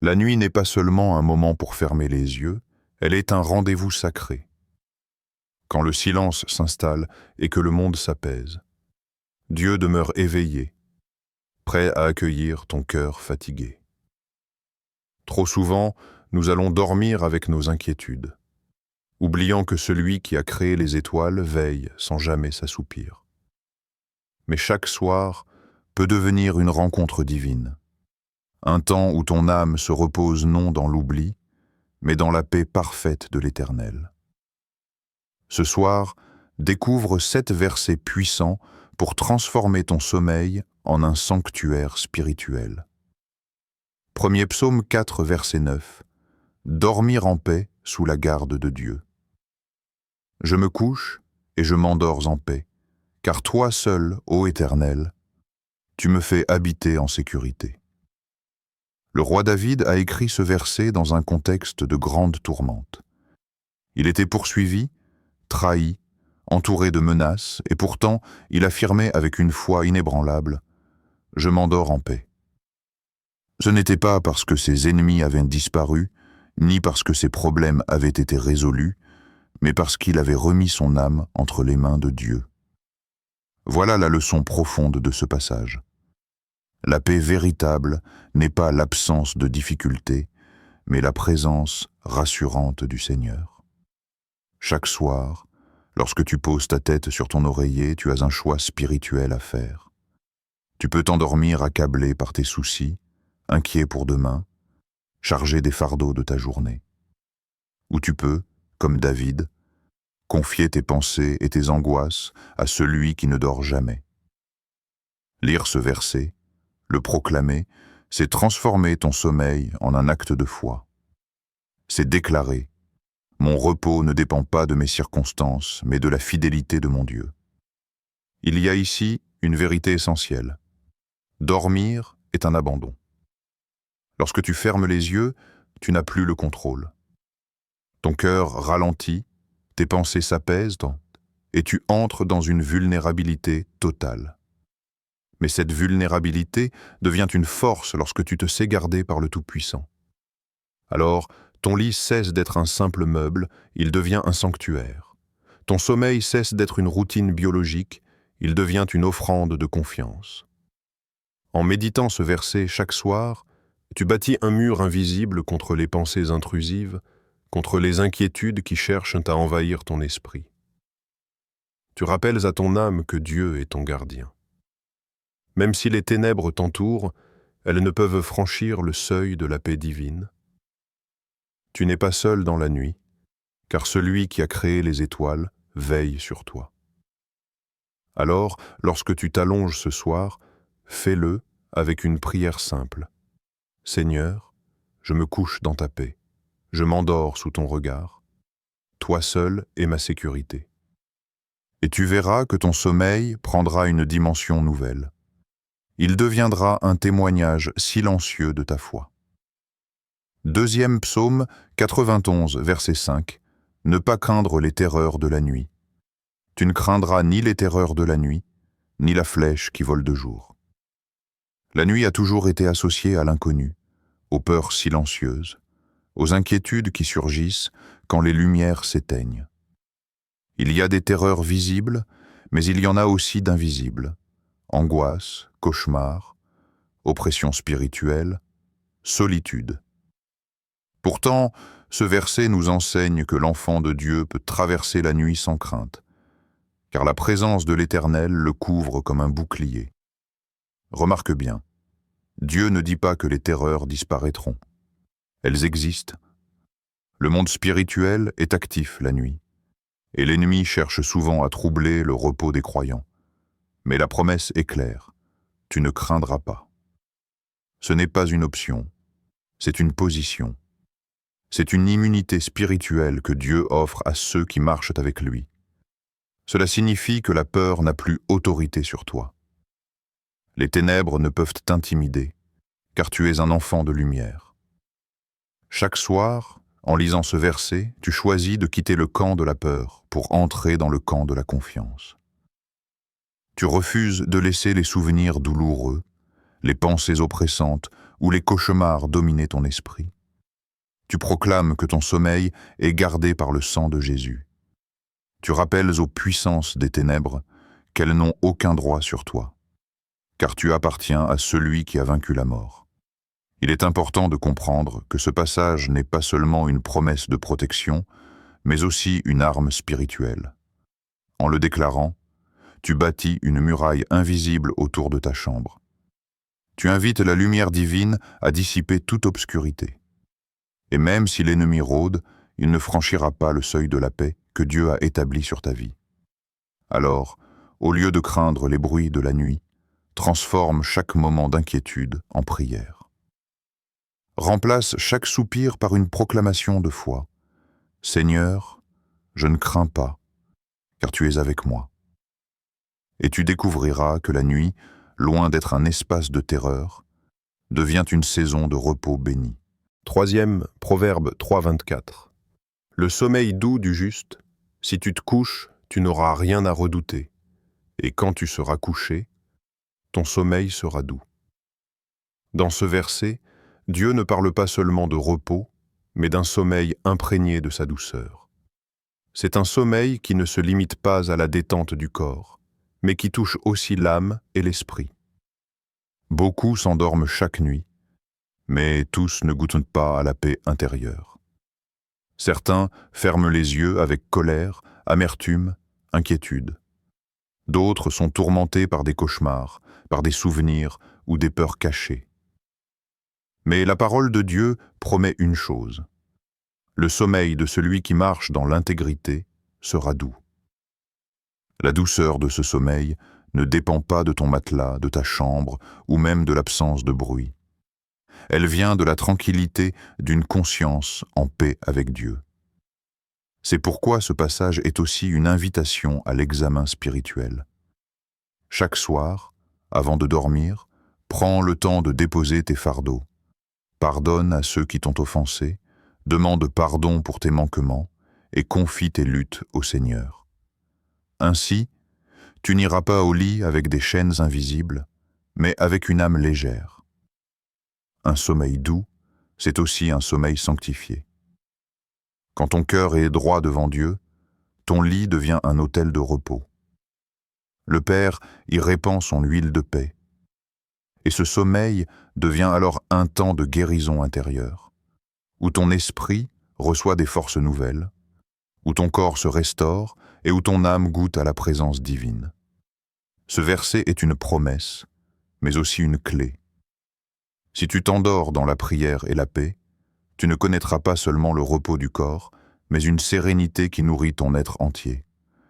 La nuit n'est pas seulement un moment pour fermer les yeux, elle est un rendez-vous sacré. Quand le silence s'installe et que le monde s'apaise, Dieu demeure éveillé, prêt à accueillir ton cœur fatigué. Trop souvent, nous allons dormir avec nos inquiétudes, oubliant que celui qui a créé les étoiles veille sans jamais s'assoupir. Mais chaque soir peut devenir une rencontre divine, un temps où ton âme se repose non dans l'oubli, mais dans la paix parfaite de l'Éternel. Ce soir, découvre 7 versets puissants pour transformer ton sommeil en un sanctuaire spirituel. Premier psaume 4, verset 9. Dormir en paix sous la garde de Dieu. Je me couche et je m'endors en paix, car toi seul, ô Éternel, tu me fais habiter en sécurité. Le roi David a écrit ce verset dans un contexte de grande tourmente. Il était poursuivi, trahi, entouré de menaces, et pourtant il affirmait avec une foi inébranlable « Je m'endors en paix ». Ce n'était pas parce que ses ennemis avaient disparu, ni parce que ses problèmes avaient été résolus, mais parce qu'il avait remis son âme entre les mains de Dieu. Voilà la leçon profonde de ce passage. La paix véritable n'est pas l'absence de difficultés, mais la présence rassurante du Seigneur. Chaque soir, lorsque tu poses ta tête sur ton oreiller, tu as un choix spirituel à faire. Tu peux t'endormir accablé par tes soucis, inquiet pour demain, chargé des fardeaux de ta journée. Ou tu peux, comme David, confier tes pensées et tes angoisses à celui qui ne dort jamais. Lire ce verset, le proclamer, c'est transformer ton sommeil en un acte de foi. C'est déclarer « Mon repos ne dépend pas de mes circonstances, mais de la fidélité de mon Dieu ». Il y a ici une vérité essentielle. Dormir est un abandon. Lorsque tu fermes les yeux, tu n'as plus le contrôle. Ton cœur ralentit, tes pensées s'apaisent et tu entres dans une vulnérabilité totale. Mais cette vulnérabilité devient une force lorsque tu te sais garder par le Tout-Puissant. Alors, ton lit cesse d'être un simple meuble, il devient un sanctuaire. Ton sommeil cesse d'être une routine biologique, il devient une offrande de confiance. En méditant ce verset chaque soir, tu bâtis un mur invisible contre les pensées intrusives, contre les inquiétudes qui cherchent à envahir ton esprit. Tu rappelles à ton âme que Dieu est ton gardien. Même si les ténèbres t'entourent, elles ne peuvent franchir le seuil de la paix divine. Tu n'es pas seul dans la nuit, car celui qui a créé les étoiles veille sur toi. Alors, lorsque tu t'allonges ce soir, fais-le avec une prière simple. Seigneur, je me couche dans ta paix, je m'endors sous ton regard. Toi seul es ma sécurité. Et tu verras que ton sommeil prendra une dimension nouvelle. Il deviendra un témoignage silencieux de ta foi. Deuxième psaume 91, verset 5. Ne pas craindre les terreurs de la nuit. Tu ne craindras ni les terreurs de la nuit, ni la flèche qui vole de jour. La nuit a toujours été associée à l'inconnu, aux peurs silencieuses, aux inquiétudes qui surgissent quand les lumières s'éteignent. Il y a des terreurs visibles, mais il y en a aussi d'invisibles. Angoisse, cauchemar, oppression spirituelle, solitude. Pourtant, ce verset nous enseigne que l'enfant de Dieu peut traverser la nuit sans crainte, car la présence de l'Éternel le couvre comme un bouclier. Remarque bien, Dieu ne dit pas que les terreurs disparaîtront. Elles existent. Le monde spirituel est actif la nuit, et l'ennemi cherche souvent à troubler le repos des croyants. Mais la promesse est claire, tu ne craindras pas. Ce n'est pas une option, c'est une position. C'est une immunité spirituelle que Dieu offre à ceux qui marchent avec lui. Cela signifie que la peur n'a plus autorité sur toi. Les ténèbres ne peuvent t'intimider, car tu es un enfant de lumière. Chaque soir, en lisant ce verset, tu choisis de quitter le camp de la peur pour entrer dans le camp de la confiance. Tu refuses de laisser les souvenirs douloureux, les pensées oppressantes où les cauchemars dominaient ton esprit. Tu proclames que ton sommeil est gardé par le sang de Jésus. Tu rappelles aux puissances des ténèbres qu'elles n'ont aucun droit sur toi, car tu appartiens à celui qui a vaincu la mort. Il est important de comprendre que ce passage n'est pas seulement une promesse de protection, mais aussi une arme spirituelle. En le déclarant, tu bâtis une muraille invisible autour de ta chambre. Tu invites la lumière divine à dissiper toute obscurité. Et même si l'ennemi rôde, il ne franchira pas le seuil de la paix que Dieu a établi sur ta vie. Alors, au lieu de craindre les bruits de la nuit, transforme chaque moment d'inquiétude en prière. Remplace chaque soupir par une proclamation de foi. « Seigneur, je ne crains pas, car tu es avec moi. » Et tu découvriras que la nuit, loin d'être un espace de terreur, devient une saison de repos béni. Troisième, Proverbe 3,24. Le sommeil doux du juste, si tu te couches, tu n'auras rien à redouter, et quand tu seras couché, ton sommeil sera doux. Dans ce verset, Dieu ne parle pas seulement de repos, mais d'un sommeil imprégné de sa douceur. C'est un sommeil qui ne se limite pas à la détente du corps, mais qui touche aussi l'âme et l'esprit. Beaucoup s'endorment chaque nuit, mais tous ne goûtent pas à la paix intérieure. Certains ferment les yeux avec colère, amertume, inquiétude. D'autres sont tourmentés par des cauchemars, par des souvenirs ou des peurs cachées. Mais la parole de Dieu promet une chose. Le sommeil de celui qui marche dans l'intégrité sera doux. La douceur de ce sommeil ne dépend pas de ton matelas, de ta chambre ou même de l'absence de bruit. Elle vient de la tranquillité d'une conscience en paix avec Dieu. C'est pourquoi ce passage est aussi une invitation à l'examen spirituel. Chaque soir, avant de dormir, prends le temps de déposer tes fardeaux. Pardonne à ceux qui t'ont offensé, demande pardon pour tes manquements et confie tes luttes au Seigneur. Ainsi, tu n'iras pas au lit avec des chaînes invisibles, mais avec une âme légère. Un sommeil doux, c'est aussi un sommeil sanctifié. Quand ton cœur est droit devant Dieu, ton lit devient un autel de repos. Le Père y répand son huile de paix. Et ce sommeil devient alors un temps de guérison intérieure, où ton esprit reçoit des forces nouvelles, où ton corps se restaure et où ton âme goûte à la présence divine. Ce verset est une promesse, mais aussi une clé. Si tu t'endors dans la prière et la paix, tu ne connaîtras pas seulement le repos du corps, mais une sérénité qui nourrit ton être entier.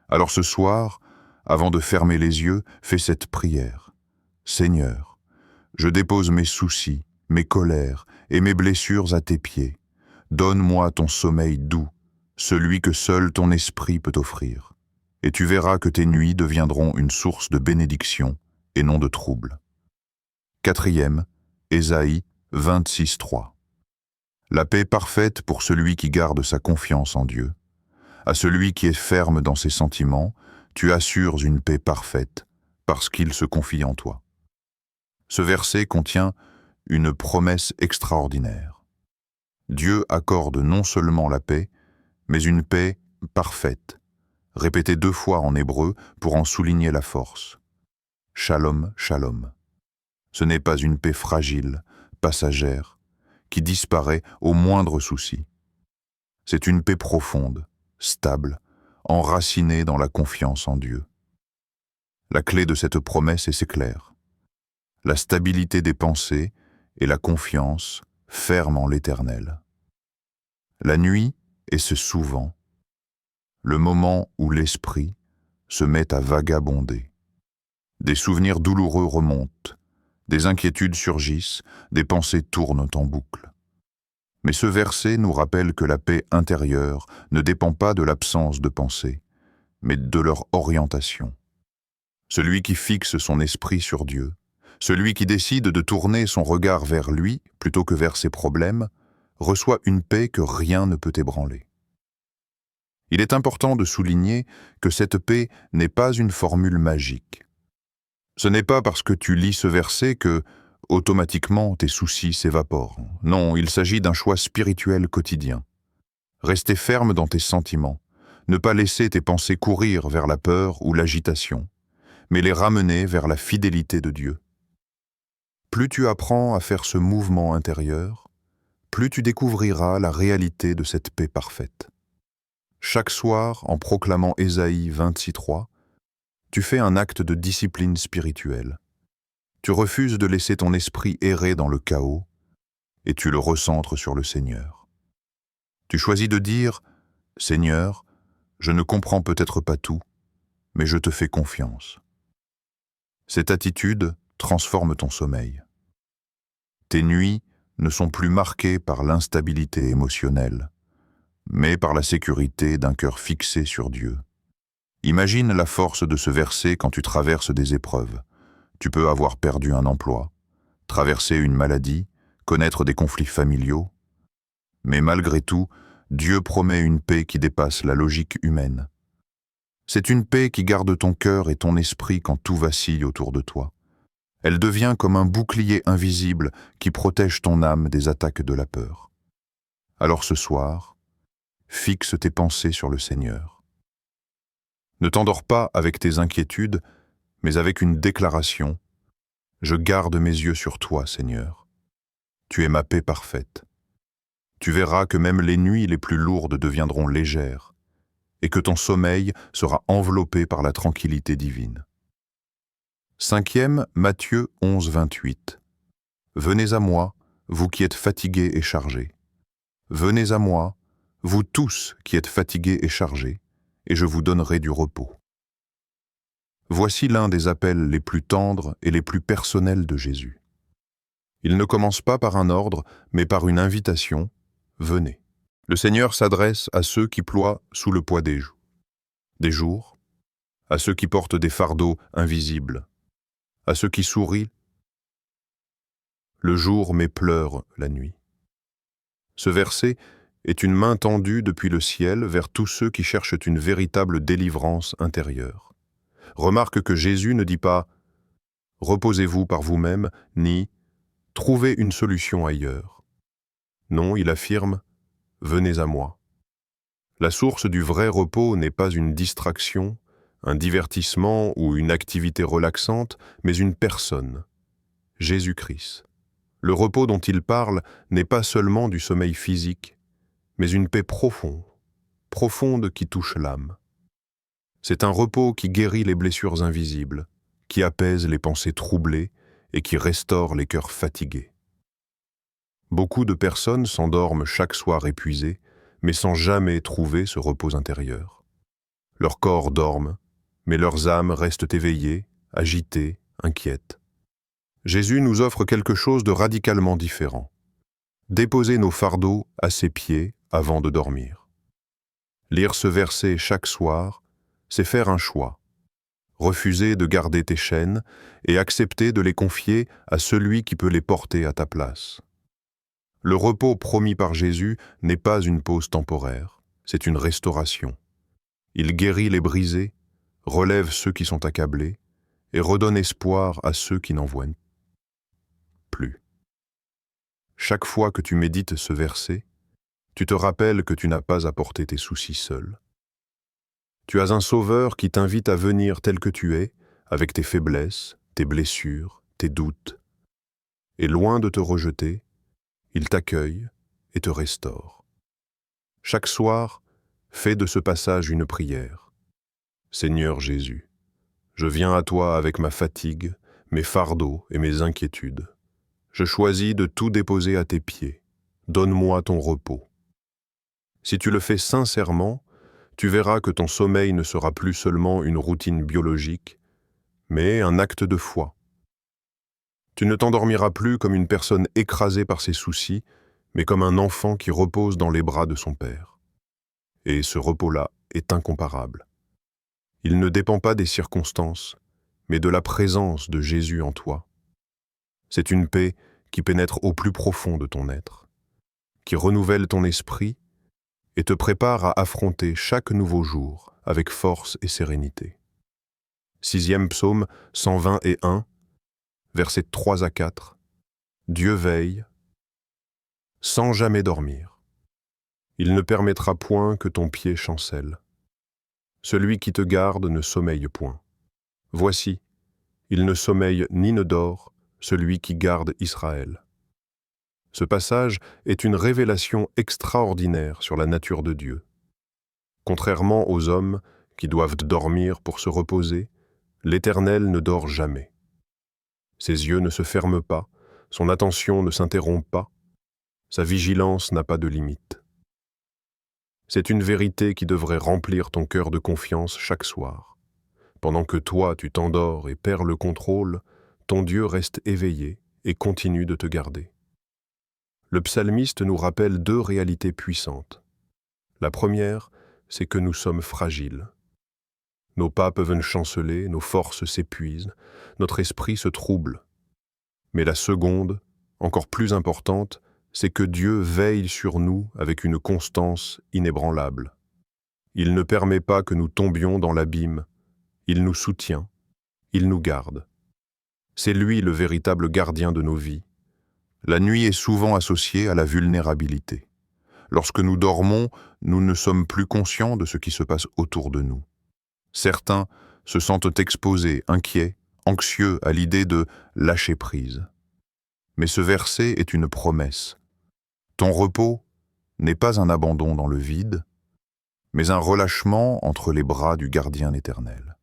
Alors ce soir, avant de fermer les yeux, fais cette prière. Seigneur, je dépose mes soucis, mes colères et mes blessures à tes pieds. Donne-moi ton sommeil doux, celui que seul ton esprit peut offrir. Et tu verras que tes nuits deviendront une source de bénédiction et non de trouble. Quatrième, Ésaïe 26:3. La paix parfaite pour celui qui garde sa confiance en Dieu. À celui qui est ferme dans ses sentiments, tu assures une paix parfaite, parce qu'il se confie en toi. Ce verset contient une promesse extraordinaire. Dieu accorde non seulement la paix, mais une paix parfaite, répétée 2 fois en hébreu pour en souligner la force. Shalom, shalom. Ce n'est pas une paix fragile, passagère, qui disparaît au moindre souci. C'est une paix profonde, stable, enracinée dans la confiance en Dieu. La clé de cette promesse est claire. La stabilité des pensées et la confiance ferme en l'Éternel. La nuit est ce souvent, le moment où l'esprit se met à vagabonder. Des souvenirs douloureux remontent, des inquiétudes surgissent, des pensées tournent en boucle. Mais ce verset nous rappelle que la paix intérieure ne dépend pas de l'absence de pensée, mais de leur orientation. Celui qui fixe son esprit sur Dieu, celui qui décide de tourner son regard vers lui plutôt que vers ses problèmes, reçoit une paix que rien ne peut ébranler. Il est important de souligner que cette paix n'est pas une formule magique. Ce n'est pas parce que tu lis ce verset que, automatiquement tes soucis s'évaporent. Non, il s'agit d'un choix spirituel quotidien. Rester ferme dans tes sentiments, ne pas laisser tes pensées courir vers la peur ou l'agitation, mais les ramener vers la fidélité de Dieu. Plus tu apprends à faire ce mouvement intérieur, plus tu découvriras la réalité de cette paix parfaite. Chaque soir, en proclamant Ésaïe 26:3, tu fais un acte de discipline spirituelle. Tu refuses de laisser ton esprit errer dans le chaos et tu le recentres sur le Seigneur. Tu choisis de dire « Seigneur, je ne comprends peut-être pas tout, mais je te fais confiance. » Cette attitude transforme ton sommeil. Tes nuits ne sont plus marquées par l'instabilité émotionnelle, mais par la sécurité d'un cœur fixé sur Dieu. Imagine la force de ce verset quand tu traverses des épreuves. Tu peux avoir perdu un emploi, traverser une maladie, connaître des conflits familiaux. Mais malgré tout, Dieu promet une paix qui dépasse la logique humaine. C'est une paix qui garde ton cœur et ton esprit quand tout vacille autour de toi. Elle devient comme un bouclier invisible qui protège ton âme des attaques de la peur. Alors ce soir, fixe tes pensées sur le Seigneur. Ne t'endors pas avec tes inquiétudes, mais avec une déclaration. Je garde mes yeux sur toi, Seigneur. Tu es ma paix parfaite. Tu verras que même les nuits les plus lourdes deviendront légères et que ton sommeil sera enveloppé par la tranquillité divine. 5e, Matthieu 11:28. Venez à moi, vous qui êtes fatigués et chargés. Venez à moi, vous tous qui êtes fatigués et chargés, et je vous donnerai du repos. Voici l'un des appels les plus tendres et les plus personnels de Jésus. Il ne commence pas par un ordre, mais par une invitation. Venez. Le Seigneur s'adresse à ceux qui ploient sous le poids des jours, à ceux qui portent des fardeaux invisibles, à ceux qui sourient le jour mais pleurent la nuit. Ce verset est une main tendue depuis le ciel vers tous ceux qui cherchent une véritable délivrance intérieure. Remarque que Jésus ne dit pas « reposez-vous par vous-même » ni « trouvez une solution ailleurs ». Non, il affirme « venez à moi ». La source du vrai repos n'est pas une distraction, un divertissement ou une activité relaxante, mais une personne, Jésus-Christ. Le repos dont il parle n'est pas seulement du sommeil physique, mais une paix profonde qui touche l'âme. C'est un repos qui guérit les blessures invisibles, qui apaise les pensées troublées et qui restaure les cœurs fatigués. Beaucoup de personnes s'endorment chaque soir épuisées, mais sans jamais trouver ce repos intérieur. Leurs corps dorment, mais leurs âmes restent éveillées, agitées, inquiètes. Jésus nous offre quelque chose de radicalement différent. Déposer nos fardeaux à ses pieds avant de dormir. Lire ce verset chaque soir, c'est faire un choix. Refuser de garder tes chaînes et accepter de les confier à celui qui peut les porter à ta place. Le repos promis par Jésus n'est pas une pause temporaire, c'est une restauration. Il guérit les brisés, relève ceux qui sont accablés et redonne espoir à ceux qui n'en voient plus. Chaque fois que tu médites ce verset, tu te rappelles que tu n'as pas à porter tes soucis seul. Tu as un Sauveur qui t'invite à venir tel que tu es, avec tes faiblesses, tes blessures, tes doutes. Et loin de te rejeter, il t'accueille et te restaure. Chaque soir, fais de ce passage une prière. Seigneur Jésus, je viens à toi avec ma fatigue, mes fardeaux et mes inquiétudes. Je choisis de tout déposer à tes pieds. Donne-moi ton repos. Si tu le fais sincèrement, tu verras que ton sommeil ne sera plus seulement une routine biologique, mais un acte de foi. Tu ne t'endormiras plus comme une personne écrasée par ses soucis, mais comme un enfant qui repose dans les bras de son père. Et ce repos-là est incomparable. Il ne dépend pas des circonstances, mais de la présence de Jésus en toi. C'est une paix qui pénètre au plus profond de ton être, qui renouvelle ton esprit et te prépare à affronter chaque nouveau jour avec force et sérénité. 6e psaume 121, versets 3 à 4. Dieu veille, sans jamais dormir. Il ne permettra point que ton pied chancelle. Celui qui te garde ne sommeille point. Voici, il ne sommeille ni ne dort, celui qui garde Israël. Ce passage est une révélation extraordinaire sur la nature de Dieu. Contrairement aux hommes qui doivent dormir pour se reposer, l'Éternel ne dort jamais. Ses yeux ne se ferment pas, son attention ne s'interrompt pas, sa vigilance n'a pas de limite. C'est une vérité qui devrait remplir ton cœur de confiance chaque soir. Pendant que toi tu t'endors et perds le contrôle, ton Dieu reste éveillé et continue de te garder. Le psalmiste nous rappelle deux réalités puissantes. La première, c'est que nous sommes fragiles. Nos pas peuvent chanceler, nos forces s'épuisent, notre esprit se trouble. Mais la seconde, encore plus importante, c'est que Dieu veille sur nous avec une constance inébranlable. Il ne permet pas que nous tombions dans l'abîme, il nous soutient, il nous garde. C'est lui le véritable gardien de nos vies. La nuit est souvent associée à la vulnérabilité. Lorsque nous dormons, nous ne sommes plus conscients de ce qui se passe autour de nous. Certains se sentent exposés, inquiets, anxieux à l'idée de lâcher prise. Mais ce verset est une promesse. Ton repos n'est pas un abandon dans le vide, mais un relâchement entre les bras du gardien éternel.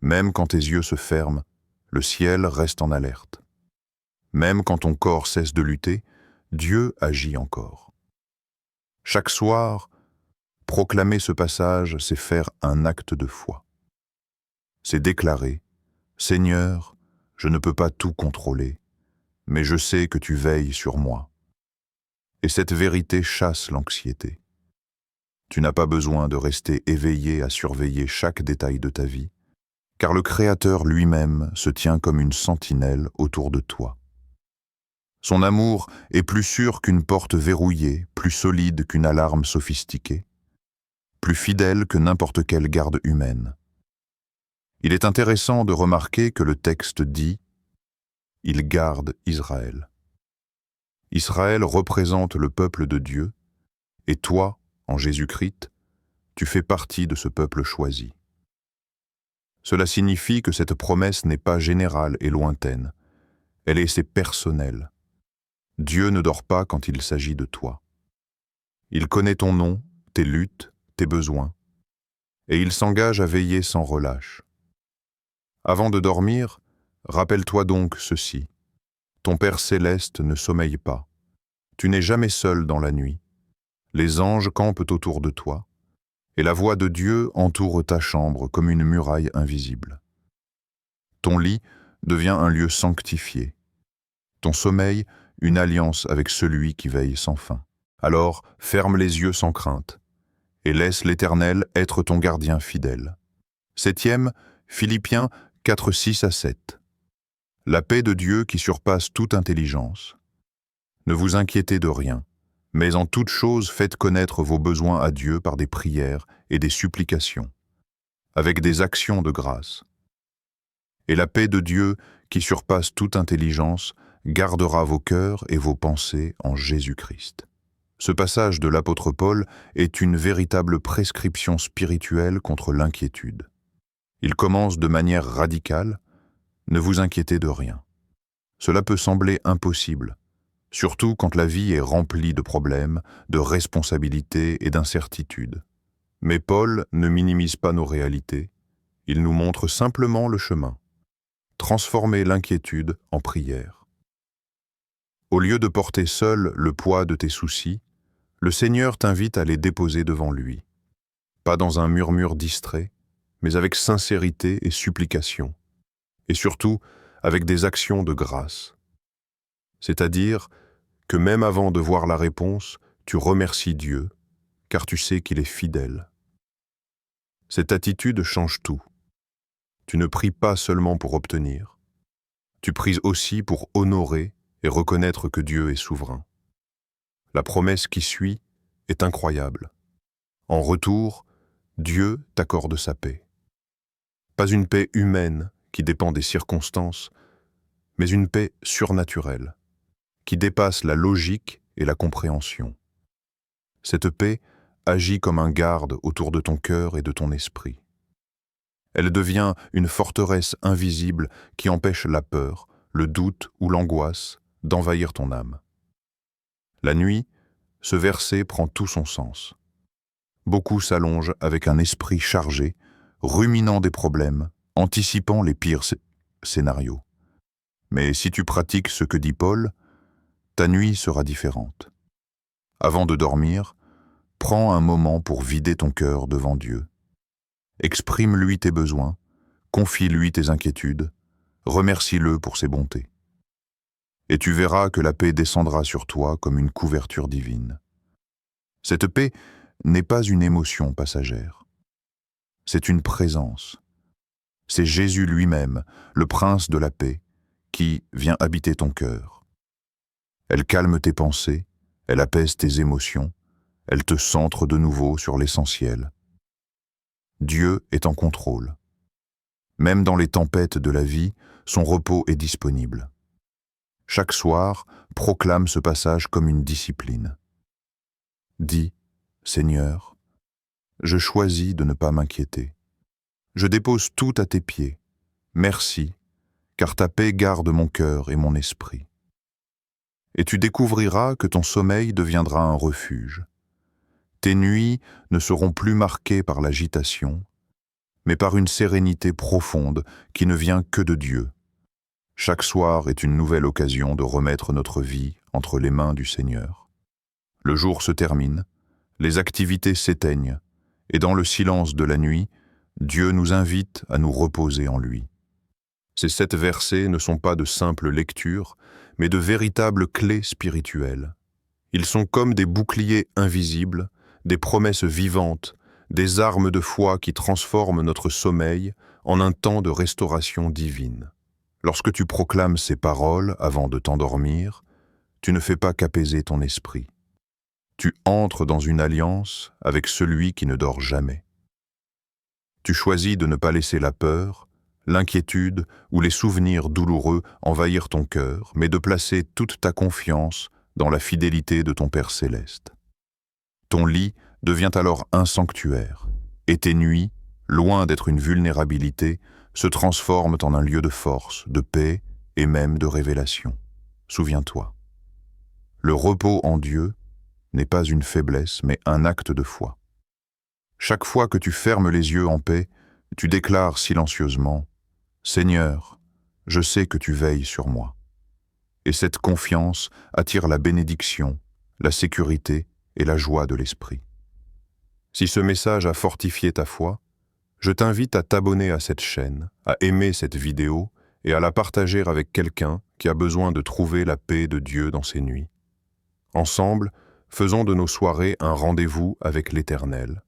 Même quand tes yeux se ferment, le ciel reste en alerte. Même quand ton corps cesse de lutter, Dieu agit encore. Chaque soir, proclamer ce passage, c'est faire un acte de foi. C'est déclarer « Seigneur, je ne peux pas tout contrôler, mais je sais que tu veilles sur moi. » Et cette vérité chasse l'anxiété. Tu n'as pas besoin de rester éveillé à surveiller chaque détail de ta vie, car le Créateur lui-même se tient comme une sentinelle autour de toi. Son amour est plus sûr qu'une porte verrouillée, plus solide qu'une alarme sophistiquée, plus fidèle que n'importe quelle garde humaine. Il est intéressant de remarquer que le texte dit « Il garde Israël ». Israël représente le peuple de Dieu, et toi, en Jésus-Christ, tu fais partie de ce peuple choisi. Cela signifie que cette promesse n'est pas générale et lointaine, elle est personnelle. Dieu ne dort pas quand il s'agit de toi. Il connaît ton nom, tes luttes, tes besoins, et il s'engage à veiller sans relâche. Avant de dormir, rappelle-toi donc ceci. Ton Père céleste ne sommeille pas. Tu n'es jamais seul dans la nuit. Les anges campent autour de toi, et la voix de Dieu entoure ta chambre comme une muraille invisible. Ton lit devient un lieu sanctifié. Ton sommeil, une alliance avec celui qui veille sans fin. Alors, ferme les yeux sans crainte, et laisse l'Éternel être ton gardien fidèle. 7e, Philippiens 4, 6 à 7. La paix de Dieu qui surpasse toute intelligence. Ne vous inquiétez de rien, mais en toute chose faites connaître vos besoins à Dieu par des prières et des supplications, avec des actions de grâce. Et la paix de Dieu qui surpasse toute intelligence gardera vos cœurs et vos pensées en Jésus-Christ. Ce passage de l'apôtre Paul est une véritable prescription spirituelle contre l'inquiétude. Il commence de manière radicale. Ne vous inquiétez de rien. Cela peut sembler impossible, surtout quand la vie est remplie de problèmes, de responsabilités et d'incertitudes. Mais Paul ne minimise pas nos réalités, il nous montre simplement le chemin. Transformer l'inquiétude en prière. Au lieu de porter seul le poids de tes soucis, le Seigneur t'invite à les déposer devant lui. Pas dans un murmure distrait, mais avec sincérité et supplication. Et surtout, avec des actions de grâce. C'est-à-dire que même avant de voir la réponse, tu remercies Dieu, car tu sais qu'il est fidèle. Cette attitude change tout. Tu ne pries pas seulement pour obtenir. Tu pries aussi pour honorer et reconnaître que Dieu est souverain. La promesse qui suit est incroyable. En retour, Dieu t'accorde sa paix. Pas une paix humaine qui dépend des circonstances, mais une paix surnaturelle. qui dépasse la logique et la compréhension. Cette paix agit comme un garde autour de ton cœur et de ton esprit. Elle devient une forteresse invisible qui empêche la peur, le doute ou l'angoisse d'envahir ton âme. La nuit, ce verset prend tout son sens. Beaucoup s'allongent avec un esprit chargé, ruminant des problèmes, anticipant les pires scénarios. Mais si tu pratiques ce que dit Paul, ta nuit sera différente. Avant de dormir, prends un moment pour vider ton cœur devant Dieu. Exprime-lui tes besoins, confie-lui tes inquiétudes, remercie-le pour ses bontés. Et tu verras que la paix descendra sur toi comme une couverture divine. Cette paix n'est pas une émotion passagère. C'est une présence. C'est Jésus lui-même, le prince de la paix, qui vient habiter ton cœur. Elle calme tes pensées, elle apaise tes émotions, elle te centre de nouveau sur l'essentiel. Dieu est en contrôle. Même dans les tempêtes de la vie, son repos est disponible. Chaque soir, proclame ce passage comme une discipline. Dis, Seigneur, je choisis de ne pas m'inquiéter. Je dépose tout à tes pieds. Merci, car ta paix garde mon cœur et mon esprit. Et tu découvriras que ton sommeil deviendra un refuge. Tes nuits ne seront plus marquées par l'agitation, mais par une sérénité profonde qui ne vient que de Dieu. Chaque soir est une nouvelle occasion de remettre notre vie entre les mains du Seigneur. Le jour se termine, les activités s'éteignent, et dans le silence de la nuit, Dieu nous invite à nous reposer en lui. Ces 7 versets ne sont pas de simples lectures, mais de véritables clés spirituelles. Ils sont comme des boucliers invisibles, des promesses vivantes, des armes de foi qui transforment notre sommeil en un temps de restauration divine. Lorsque tu proclames ces paroles avant de t'endormir, tu ne fais pas qu'apaiser ton esprit. Tu entres dans une alliance avec celui qui ne dort jamais. Tu choisis de ne pas laisser la peur, l'inquiétude ou les souvenirs douloureux envahir ton cœur, mais de placer toute ta confiance dans la fidélité de ton Père céleste. Ton lit devient alors un sanctuaire, et tes nuits, loin d'être une vulnérabilité, se transforment en un lieu de force, de paix et même de révélation. Souviens-toi, le repos en Dieu n'est pas une faiblesse, mais un acte de foi. Chaque fois que tu fermes les yeux en paix, tu déclares silencieusement « Seigneur, je sais que tu veilles sur moi ». Et cette confiance attire la bénédiction, la sécurité et la joie de l'esprit. Si ce message a fortifié ta foi, je t'invite à t'abonner à cette chaîne, à aimer cette vidéo et à la partager avec quelqu'un qui a besoin de trouver la paix de Dieu dans ses nuits. Ensemble, faisons de nos soirées un rendez-vous avec l'Éternel.